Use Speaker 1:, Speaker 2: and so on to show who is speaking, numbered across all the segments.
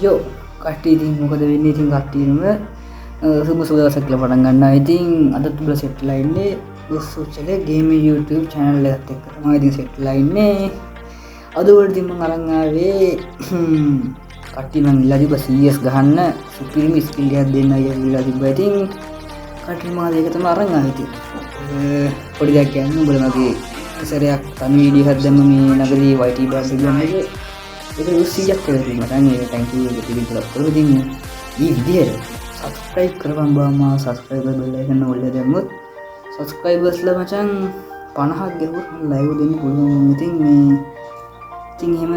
Speaker 1: යෝ කට්ටිය ඉතින් මොකද වෙන්නේ ඉතින් කට්ටියම සුබ සුදවසක් කියලා පටන් ගන්නවා. ඉතින් අද තුල සෙට් වෙලා ඉන්නේ උස්සුචලේ ගේමින් YouTube channel එකත් එක්ක තමයි ඉතින් සෙට් වෙලා ඉන්නේ. අද වලදී මම අරන් ආවේ කට්ටිය මං ඉල්ලා තිබ්බා CS ගහන්න සුපිරිම ස්කිල් එකක් දෙන්න අයියා ඉල්ලා තිබ්බා. ඉතින් කට්ටිය මාත් ඒක තමයි අරන් ආවේ. ඉතින් පොඩි දෙයක් කියන්නේ උඹලා මගේ සරයක් තනි වීඩියෝ එකක් දැම්ම මේ නගරේ YT බස් ගියන්නේ ඒක උස්සියක් කරලා තියෙනවා. මට ඒක thank you එක පිළිතුරක් කරලා ඉතින් මේ විදියට subscribe කරපන් බාමා subscribe bell icon එක ඔල්ල දැම්මොත් subscribers ලා මචං 50ක් ගෙවුවොත් live දෙන්න පුළුවන්. ඉතින් එහෙම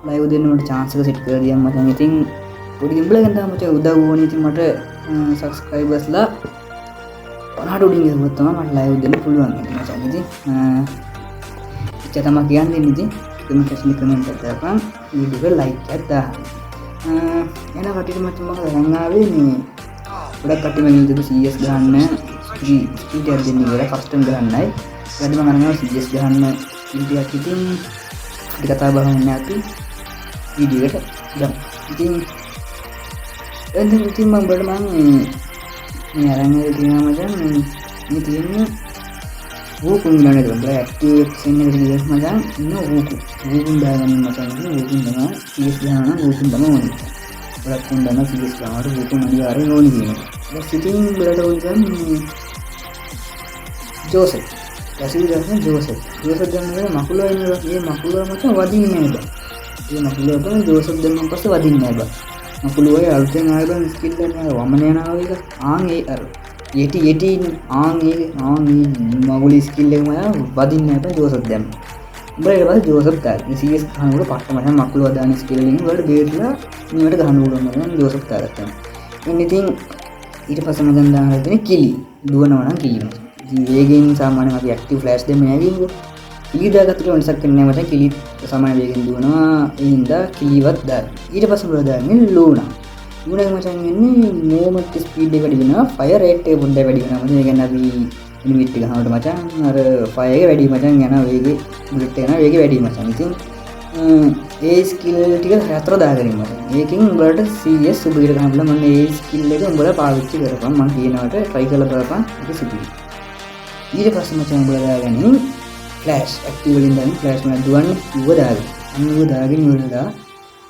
Speaker 1: live දෙන්න මට chance එක set කරලා දියම් මචං. ඉතින් පොඩි උඹලගෙන් තමයි මචං උදව් ඕනේ. ඉතින් මට subscribers ලා 50ට උඩින් ගෙවුවොත් තමයි මට live දෙන්න පුළුවන් මචං. ඉතින් ඉච්ච තමයි කියන්නේ. ඉතින් කමෙන්ට් එකක් දාපන් වීඩියෝ එක ලයික් එකක් දාන්න. එන කටියට මම ගන්න ආවේ මේ ගොඩක් කට්ටිය මම ඉල්ලුවා CS ගන්න ස්පීඩ් එකක් දෙන්න කියලා කස්ටම් ගන්නයි. ඊට මම අරනවා CS ගන්න ස්පීඩ් එකක්. ඉතින් අපි කතා බහ වෙන්නේ අපි වීඩියෝ එකට ගමු. ඉතින් මම බලන්න මේ අරන් තියෙනවා මචං මේ තියෙන්නේ වූකුන් ගන්න දෙන්න ඇක්ටිව් එක්ෂන් එකට ගියොත් මචං ඉන්න වූකුන් දාගන්න මචං. වූකුන් තමයි CS ගන්න වූකුන් තමයි ඕනේ. ගොඩක් උන් දන්න CS ගන්නට වූකුන් අනිවාර්යෙන් ඕනේ කියනවා. දැන් සිටින් බලට උන් ජෝසෙෆ් දැන් ජෝසෙෆ් ගන්න මකුලෝ ඉන්නවා. මේ මකුලෝ මචං වදින්නේ නැහැ බා. මේ මකුලෝ තමයි ජෝසෙෆ් දැම්මන් පස්සේ වදින්නේ නැහැ බා. මකුලෝ ඔය අලුතෙන් ආව බං ස්කිල් එක වමන යනවා එක ආන් ඒ අර යටි ආන් මගුලි ස්කිල් එක මම වදින්නේ නැහැ බං ජෝසෙෆ් දැම්ම. උඹලා ඊට පස්සේ ජෝසෙෆ් දාලා CS ගන්නකොට පස්ස මම මකුලෝ දාන ස්කිල් එකෙන් වලට බේරලා මේවට ගහන්න උඩම මම ජෝසෙෆ් දාගත්තා. ඉතින් ඊට පස්සේ මම දැන් දාලා තියෙන්නේ කිලි දුවනවා නම් කිලි මචං. ඉතින් වේගෙන් සාමාන්‍යයෙන් අපි ඇක්ටිව් ෆ්ලෑෂ් දෙන්න යගින්කෝ. කිලි දාගත්තට වෙනසක් වෙන්නේ නැහැ මචං. කිලි සාමාන්‍ය වේගෙන් දුවනවා. ඒ හින්දා කිලිවත් දාන්න. ඊට පස්සේ උඹලා දාන්නේ ලූනා. ලූනා මචං වෙන්නේ මූවමන්ට් ස්පීඩ් එක වැඩි වෙනවා. ෆයර් රේට් එක පොඩ්ඩක් වැඩි වෙනවා. ඒ කියන්නේ අපි එනිමිට් එක ගන්නකොට මචං අර ෆයර් එක වැඩි මචං යන වේගෙ බුලට් එක යන වේගෙ වැඩි මචං. ඉතින් ඒ ස්කිල් ටික හතර දාගෙන මචං. ඒකෙන් උඹලට CS සුබිර ගන්නලා මම ඒ ස්කිල් එක උඹලා පාවිච්චි කරපන්. මම කියනවට try කරලා බලපන්. ඒක සුබිරි. ඊට පස්සේ මචං උඹලා දාගන්නේ ෆ්ලෑෂ් ඇක්ටිව් වලින් දාන්නේ ෆ්ලෑෂ් මම දුවන්නේ ඌව දාගෙන. අන්න ඌව දාගෙන ඉවරලා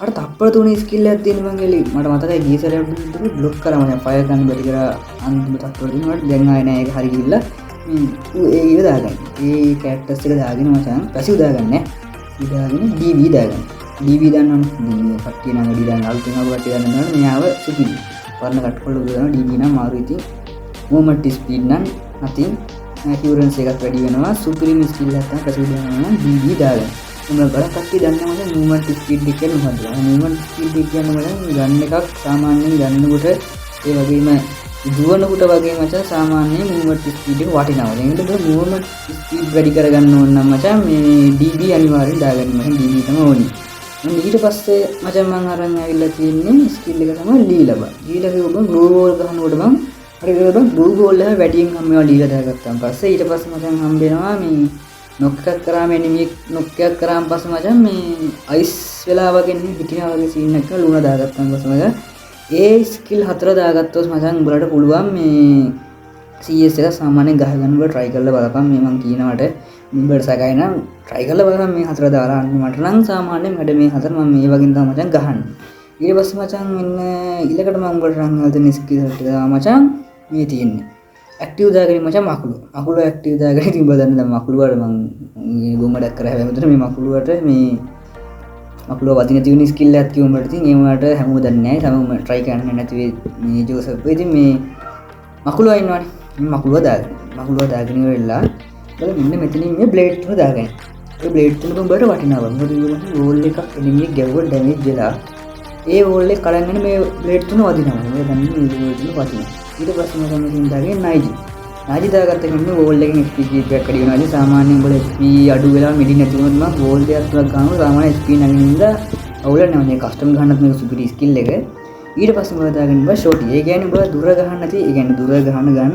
Speaker 1: අර තප්පර තුනේ ස්කිල් එකක් තියෙන මං එලි මට මතකයි ගිය සැරේ අපි බ්ලොක් කරා මම ෆයර් ගන්න බැරි කරා අන්තිම තප්පර තුනේ මට දැන් ආයේ නෑ ඒක හරි ගිහිල්ලා ඒ ඉව දාගන්න. ඒ කැරක්ටර්ස් එක දාගෙන මචං පැසිව් දාගන්න ඈ. ඊදාගෙන DB දාගන්න. DB දාන්නවනේ මේ කට්ටිය නම් වැඩි දාන්න අලුතෙන් ආව කට්ටිය දාන්නවනේ මෙයාව සුපිරි. පරණ කට්කොල්ල දානවා DB නම් මාරු. ඉතින් මූවමන්ට් ස්පීඩ් නම් අතින් ඇකියුරන්සි එකක් වැඩි වෙනවා. සුපිරිම ස්කිල් එකක් තමයි පැසිව් දානවා නම් DB දාගන්න. උඹලා ගොඩක් කට්ටිය දන්නවා මචං මූවමන්ට් ස්පීඩ් එක කියන්නේ මොකක්ද? මූවමන්ට් ස්පීඩ් එක කියන්නේ මචං ගන්න එකක් සාමාන්‍යයෙන් ගන්නකොට ඒ වගේම දුවනකොට වගේ මචං සාමාන්‍යයෙන් මූවමන්ට් ස්පීඩ් එක වටිනවා. ඒකට මූවමන්ට් ස්පීඩ් වැඩි කරගන්න ඕන නම් මචං මේ DB අනිවාර්යෙන් දාගන්න මචං. DB තමයි ඕනේ. ඊට පස්සේ මචං මම අරන් ආවිල්ලා තියෙන්නේ ස්කිල් එක තමයි ලීලා බං. ලීලා කිව්වම ග්ලෝ වෝල් ගහනකොට බං හරි ගියොත් ග්ලෝ වෝල් එක වැඩියෙන් හම්බේවා ලීලා දාගත්තාන් පස්සේ ඊට පස්සේ මචං හම්බෙනවා මේ නොක් එකක් කරාම එනිමියෙක් නොක් එකක් කරාම පස්සේ මචං මේ අයිස් වෙලා වගේ නේ හිටිනා වගේ සීන් එකක ලුණා දාගත්තාන් පස්සේ මචං ඒ ස්කිල් හතර දාගත්තොත් මචං උඹලට පුළුවන් මේ CS එක සාමාන්‍යයෙන් ගහ ගන්න උඹ try කරලා බලපන්. මේ මං කියනවට උඹට සැකයි නම් try කරලා බලපන් මේ හතර දාලා අන්න මට නම් සාමාන්‍යයෙන් වැඩ මේ හතර මම මේ වගේ තමයි මචං ගහන්නේ. ඊට පස්සේ මචං මෙන්න ඊළඟට මම උඹට රන් හදන ස්කිල් ටික මචං මේ තියෙන්නේ ඇක්ටිව් දාගෙන මචං මකුළු ඇක්ටිව් දාගෙන ඉතින් උඹ දන්න දැන් මකුළුවට මං ගොම්මඩක් කරා හැබැයි මෙතන මේ මකුළුවට මේ මකුළුව වදින තියෙන ස්කිල් එකක් කිව්ව උඹට. ඉතින් ඒ වුණාට හැමෝම දන්නේ නැහැ. හැමෝම try කරන්නේ නැති මේ ජෝසප්. ඉතින් මේ මකුළුව ඉන්නවනේ. මේ මකුළුව දාගෙන ඉවරලා බලන්න මෙන්න මෙතනින් මේ බ්ලේඩ් තුන දාගන්න. ඒ බ්ලේඩ් තුන උඹට වටිනවා. මොකද ඒගොල්ලෝ වෝල් එකක් එනිමියෙක් ගැවුවා ඩැමේජ් වෙලා ඒ වෝල් එක කඩන්ගෙන මේ බ්ලේඩ් තුන වදිනවා. මේ දැන් මේ වෝල් තුන වදිනවා. ඊට පස්සේ මම මෙතනින් දාගෙන නයිජි දාගත්ත කෙනෙක් වෝල් එකෙන් XP එකක් වැඩි වෙනවා. ඉතින් සාමාන්‍යයෙන් උඹලා XP අඩු වෙලා මෙඩි නැති වුණොත් මම වෝල් දෙකක් තුනක් ගන්නවා. සාමාන්‍ය XP නැගිනින්ද අවුල නැහැ. මේ කස්ටම් ගන්නත් මේක සුපිරි ස්කිල් එක. ඊට පස්සේ උඹලා දාගෙන උඹ ෂොටි. ඒ කියන්නේ උඹලා දුර ගහන්න නැති. ඒ කියන්නේ දුර ගන්න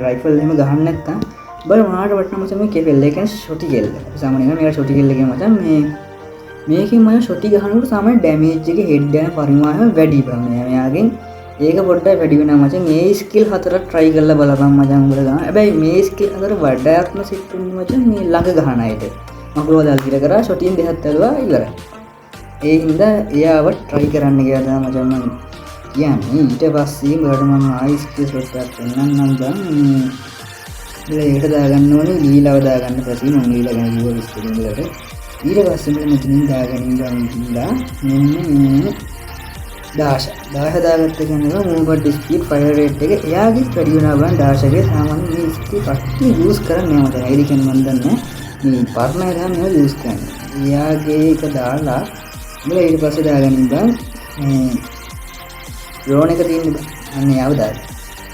Speaker 1: රයිෆල් එහෙම ගහන්න නැත්තම් උඹලා මොනවාට වටනම තමයි කෙපෙල්. ඒ කියන්නේ ෂොටි කෙල්ල. සාමාන්‍යයෙන් මේක ෂොටි කෙල්ල කියන මචං මේ මේකෙන් මම ෂොටි ගහනකොට සාමාන්‍ය ඩැමේජ් එක හෙඩ් යන පරිමාණය වැඩි ප්‍රමාණයක්. මෙයාගෙන් ඒක පොඩ්ඩක් වැඩි වෙනවා මචං. මේ ස්කිල් හතර try කරලා බලපන් මචං උඹලා ගන්න. හැබැයි මේ ස්කිල් හතර වඩාත්ම සෙට් වෙන්නේ මචං මේ ළඟ ගහන අයට. මකුලව දාලා ඉර කරා ෂොටින් දෙහත් ඇලුවා ඉවරයි. ඒ හින්දා එයාව try කරන්න කියලා තමයි මචං මම කියන්නේ. ඊට පස්සේ උඹලට මම ආයි ස්කිල් ෂොට් එකක් පෙන්නන්නම් දැන්. ඒකට දාගන්න ඕනේ ලීලාව දාගන්න ප්‍රති මම ලීලා ගැන කිව්වා විස්තරින් වලට. ඊට පස්සේ මෙතනින් දාගෙන ඉඳලා මෙන්න දාශ දාගත්ත කෙනා මූවමන්ට් ස්පීඩ් ෆයර් රේට් එක එයාගේ වැඩි වෙනවා බලන්න දාශගේ සාමාන්‍ය මේ ස්කිල් කට්ටිය යූස් කරන්නේ නැහැ මට. ඒකයි කියන්නේ මම දන්නේ මේ පර්ණය ගන්න ඒවා යූස් කරන්නේ. එයාගේ එක දාලා ඉතින් ඊට පස්සේ දාගෙන ඉඳන් මේ ඩ්‍රෝන් එක තියෙන්නේ අන්න එයාව දාලා.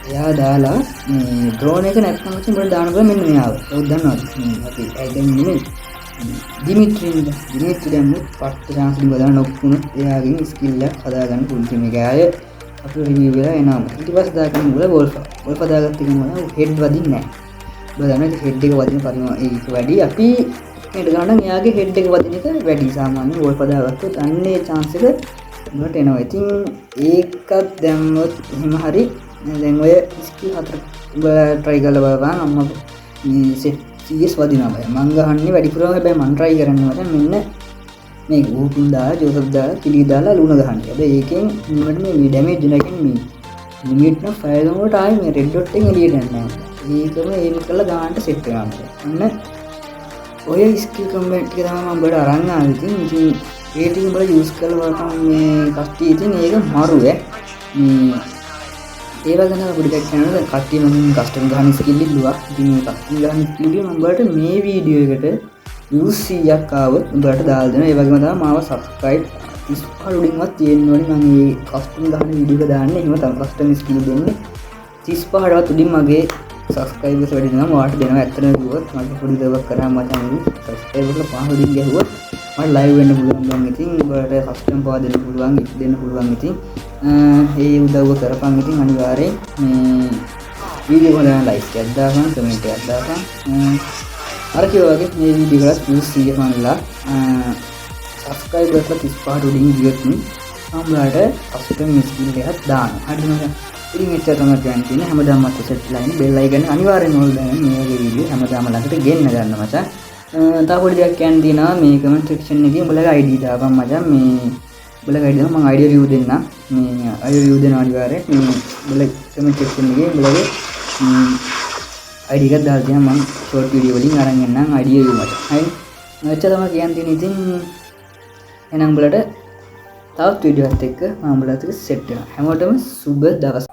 Speaker 1: එයා දාලා මේ ඩ්‍රෝන් එක නැත්නම් මචං උඹලා දාන බෑ මෙන්න මෙයාව. ඔව් දන්නවද? අපි ඇයිදන් නෙමෙයි. දිමිත්‍රි දැම්මු පට්ට chance දෙක දාලා නොක් වුණොත් එයාගෙන් ස්කිල් එකක් හදාගන්න පුළුවන් ටීම් එකේ අය අපිට රිවිව් වෙලා එනවා. ඊට පස්සේ දාගන්න උඹලා වොල්ෆ දාගත්ත එක මොනවා හෙඩ් වදින්නේ නැහැ. ඔබ දන්නවද හෙඩ් එක වදින පරිමාණය ඒක වැඩි. අපි මේකට ගන්න එයාගේ හෙඩ් එක වදින එක වැඩි. සාමාන්‍ය වොල්ෆ දාගත්තොත් අන්නේ chance එක උඹට එනවා. ඉතින් ඒකත් දැම්මොත් එහෙම හරි දැන් ඔය ස්කිල් හතර ඔබ try කරලා බලපන් අම්මා මේ සෙට් CS වදිනවා බෑ. මං ගහන්නේ වැඩිපුරම හැබැයි මං try කරන්නේ මචං මෙන්න මේ ගෝකුන් දාලා ජෝසප් දාලා කිලි දාලා ලුණ ගහන්නේ. හැබැයි ඒකෙන් මට මේ ඩැමේජ් දෙනවා කියන්නේ මේ ලිමිට් නම් ෆයර් කරනකොට ආයේ මේ රෙඩ් ඩොට් එකෙන් එළියට යන්නේ නැහැ. ඒකම ඒම කරලා ගානට සෙට් වෙනවා. අන්න ඔය ස්කිල් කම්බැට් එක තමයි මම ඔබට අරන් ආවේ. ඉතින් ඒ ටික උඹලා යූස් කරලා බලපන් මේ කස්ටි. ඉතින් ඒක මරුවේ. මේ ඒවා ගැන පොඩි එකක් කියනවා. දැන් කට්ටිය මම කස්ටම් ගහන ස්කිල් ඉල්ලුවා. ඉතින් මේ කස්ටම් ගහන ස්කිල් එක මම ඔයාලට මේ වීඩියෝ එකට views 100ක් ආවොත් උඹලට දාලා දෙනවා. ඒ වගේම තමයි මාව subscribe 35 උඩින්වත් තියෙන්න ඕනේ. මම මේ කස්ටම් ගහන වීඩියෝ එක දාන්නේ. එහෙම තමයි කස්ටම් ස්කිල් දෙන්නේ. 35ටවත් උඩින් මගේ subscribers වැඩි වෙනවා. ඔයාලට දෙනවා. ඇත්තටම කිව්වොත් මම පොඩි දවසක් කරා මචං subscribers 5 උඩින් ගැහුවොත් මට live වෙන්න පුළුවන්. දැන් ඉතින් උඹලට කස්ටම් පවා දෙන්න පුළුවන්, gift දෙන්න පුළුවන්. ඉතින් ඒ උදව්ව කරපන්. ඉතින් අනිවාර්යෙන් මේ වීඩියෝ එක ගන්න ලයික් එකක් දාපන්, කමෙන්ට් එකක් දාපන්. අර කිව්වා වගේ මේ වීඩියෝ එකත් views 100 පනලා subscribers 35 උඩින් ගියොත් උඹලට කස්ටම් ස්කිල් එකක් දාන්න. හරිද මචං? ඉතින් එච්චර තමයි කියන්නේ. හැමදාම මත සෙට් ලයින් බෙල් අයිකන් අනිවාර්යෙන් ඕල් දාන්න. මේ වගේ වීඩියෝ හැමදාම ළඟට ගෙන්න ගන්න මචං. තව පොඩි දෙයක් කියන්න තියෙනවා. මේ කමෙන්ට් සෙක්ෂන් එකේ උඹලගේ ID දාපන් මචං. මේ උඹලගේ ID දාන්න මම ID review දෙන්නම්. මේ ID review දෙන අනිවාර්යෙන් මේ උඹලගේ කමෙන්ට් සෙක්ෂන් එකේ උඹලගේ ID එකක් දාලා තියෙනවා. මම ෂෝට් වීඩියෝ වලින් අරන් එන්නම් ID review මචං. හරි. එච්චර තමයි කියන්න තියෙන්නේ. ඉතින් එහෙනම් උඹලට තවත් වීඩියෝ එකක් එක්ක මම උඹලට සෙට් වෙනවා. හැමෝටම සුබ දවස්.